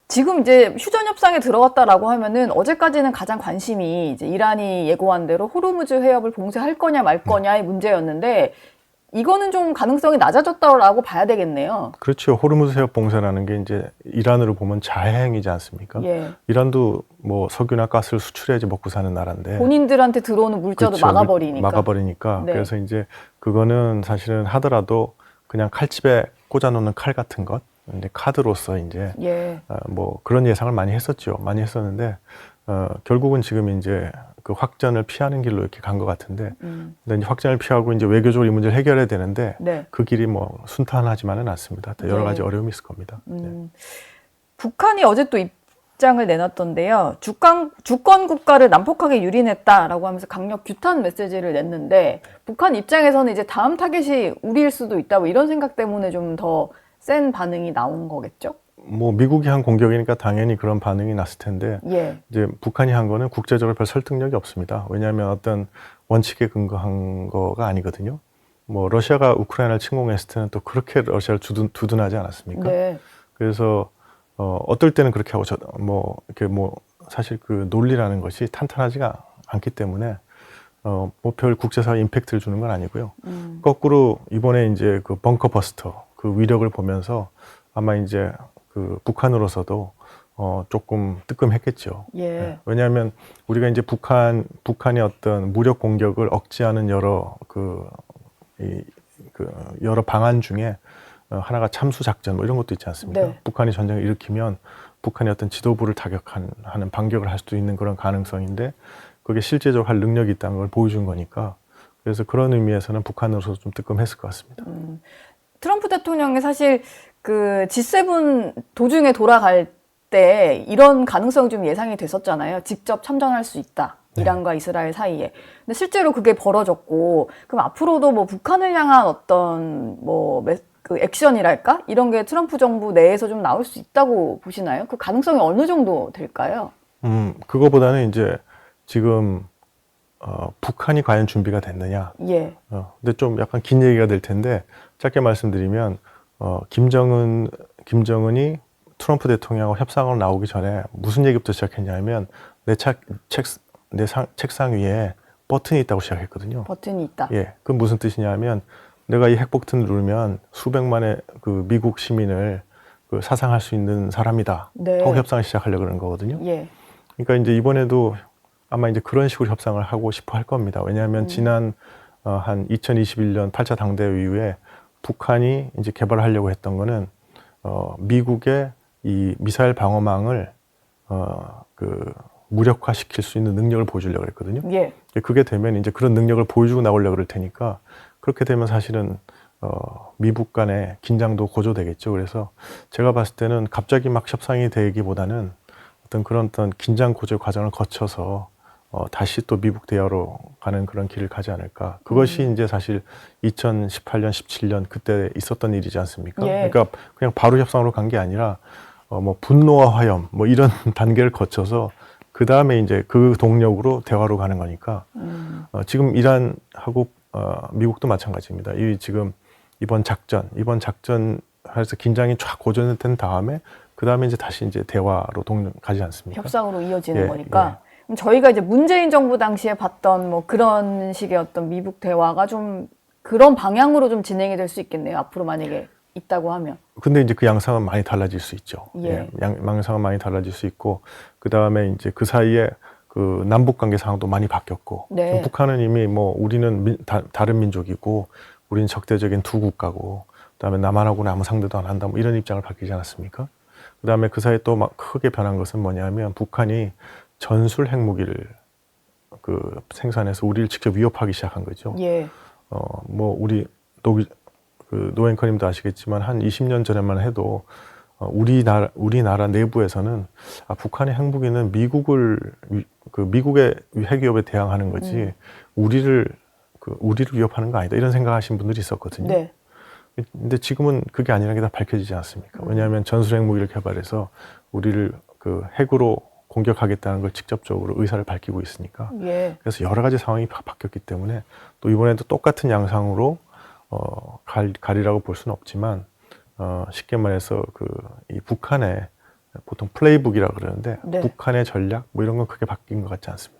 지금 이제 휴전 협상에 들어갔다라고 하면은 어제까지는 가장 관심이 이제 이란이 예고한 대로 호르무즈 해협을 봉쇄할 거냐 말 거냐의 문제였는데 이거는 좀 가능성이 낮아졌다라고 봐야 되겠네요. 그렇죠. 호르무즈 해협 봉쇄라는 게 이제 이란으로 보면 자해행위지 않습니까? 예. 이란도 뭐 석유나 가스를 수출해야지 먹고 사는 나라인데 본인들한테 들어오는 물자도 그렇죠. 막아버리니까. 막아버리니까. 네. 그래서 이제 그거는 사실은 하더라도 그냥 칼집에 꽂아놓는 칼 같은 것, 이제 카드로서 이제 예. 뭐 그런 예상을 많이 했었죠. 많이 했었는데 결국은 지금 이제 그 확전을 피하는 길로 이렇게 간 것 같은데, 근데 이제 확전을 피하고 이제 외교적으로 이 문제를 해결해야 되는데 네. 그 길이 뭐 순탄하지만은 않습니다. 여러 네. 가지 어려움이 있을 겁니다. 네. 북한이 어제 또 입장을 내놨던데요. 주권 국가를 난폭하게 유린했다라고 하면서 강력 규탄 메시지를 냈는데 북한 입장에서는 이제 다음 타겟이 우리일 수도 있다 뭐 이런 생각 때문에 좀 더 센 반응이 나온 거겠죠? 뭐 미국이 한 공격이니까 당연히 그런 반응이 났을 텐데 예. 이제 북한이 한 거는 국제적으로 별 설득력이 없습니다. 왜냐하면 어떤 원칙에 근거한 거가 아니거든요. 뭐 러시아가 우크라이나를 침공했을 때는 또 그렇게 러시아를 두둔하지 않았습니까? 네. 그래서 어떨 때는 그렇게 하고 뭐 이렇게 뭐 사실 그 논리라는 것이 탄탄하지가 않기 때문에 뭐 별 국제사회 임팩트를 주는 건 아니고요. 거꾸로 이번에 이제 그 벙커 버스터 그 위력을 보면서 아마 이제 그 북한으로서도 조금 뜨끔했겠죠. 예. 네. 왜냐하면 우리가 이제 북한의 어떤 무력 공격을 억제하는 여러 여러 방안 중에 하나가 참수 작전 뭐 이런 것도 있지 않습니까? 네. 북한이 전쟁을 일으키면 북한의 어떤 지도부를 타격하는 반격을 할 수도 있는 그런 가능성인데 그게 실제적으로 할 능력이 있다는 걸 보여준 거니까 그래서 그런 의미에서는 북한으로서 좀 뜨끔했을 것 같습니다. 트럼프 대통령이 사실 그 G7 도중에 돌아갈 때 이런 가능성이 좀 예상이 됐었잖아요. 직접 참전할 수 있다. 네. 이란과 이스라엘 사이에. 근데 실제로 그게 벌어졌고, 그럼 앞으로도 뭐 북한을 향한 어떤 그 액션이랄까? 이런 게 트럼프 정부 내에서 좀 나올 수 있다고 보시나요? 그 가능성이 어느 정도 될까요? 그거보다는 이제 지금 북한이 과연 준비가 됐느냐. 예. 근데 좀 약간 긴 얘기가 될 텐데 짧게 말씀드리면 김정은이 트럼프 대통령하고 협상으로 나오기 전에 무슨 얘기부터 시작했냐면 내 책상 위에 버튼이 있다고 시작했거든요. 버튼이 있다. 예, 그건 무슨 뜻이냐면 내가 이 핵 버튼을 누르면 수백만의 그 미국 시민을 그 사상할 수 있는 사람이다. 네. 하고 협상을 시작하려고 그러는 거거든요. 예. 그러니까 이제 이번에도 아마 이제 그런 식으로 협상을 하고 싶어 할 겁니다. 왜냐하면 지난 한 2021년 8차 당대회 이후에 북한이 이제 개발하려고 했던 거는 미국의 이 미사일 방어망을 그 무력화시킬 수 있는 능력을 보여주려고 했거든요. 예. 그게 되면 이제 그런 능력을 보여주고 나오려고 그럴 테니까 그렇게 되면 사실은 미북 간의 긴장도 고조되겠죠. 그래서 제가 봤을 때는 갑자기 막 협상이 되기보다는 어떤 긴장 고조 과정을 거쳐서 다시 또 미북 대화로 가는 그런 길을 가지 않을까. 그것이 이제 사실 2018년, 17년 그때 있었던 일이지 않습니까? 예. 그러니까 그냥 바로 협상으로 간 게 아니라 뭐 분노와 화염 뭐 이런 단계를 거쳐서 그 다음에 이제 그 동력으로 대화로 가는 거니까 지금 이란하고 미국도 마찬가지입니다. 이번 작전에서 긴장이 쫙 고조된 다음에 그 다음에 이제 다시 이제 대화로 가지 않습니까? 협상으로 이어지는 예, 거니까. 그럼 저희가 이제 문재인 정부 당시에 봤던 뭐 그런 식의 어떤 미북 대화가 좀 그런 방향으로 좀 진행이 될 수 있겠네요. 앞으로 만약에 있다고 하면. 근데 이제 그 양상은 많이 달라질 수 있죠. 예. 양상은 많이 달라질 수 있고, 그 다음에 이제 그 사이에 그 남북 관계 상황도 많이 바뀌었고, 네. 북한은 이미 뭐 우리는 다른 민족이고, 우리는 적대적인 두 국가고, 그 다음에 남한하고는 아무 상대도 안 한다, 뭐 이런 입장을 밝히지 않았습니까? 그 다음에 그 사이에 또 막 크게 변한 것은 뭐냐면, 북한이 전술 핵무기를 그 생산해서 우리를 직접 위협하기 시작한 거죠. 예. 뭐 우리 노 앵커님도 아시겠지만 한 20년 전에만 해도 우리나라 내부에서는 북한의 핵무기는 미국의 핵 위협에 대항하는 거지 우리를 위협하는 거 아니다 이런 생각하시는 분들이 있었거든요. 네. 근데 지금은 그게 아니라는 게 다 밝혀지지 않습니까? 왜냐하면 전술 핵무기를 개발해서 우리를 그 핵으로 공격하겠다는 걸 직접적으로 의사를 밝히고 있으니까. 예. 그래서 여러 가지 상황이 바뀌었기 때문에 또 이번에도 똑같은 양상으로 가리라고 볼 수는 없지만 쉽게 말해서 이 북한의 보통 플레이북이라 그러는데 네. 북한의 전략 뭐 이런 건 크게 바뀐 것 같지 않습니다.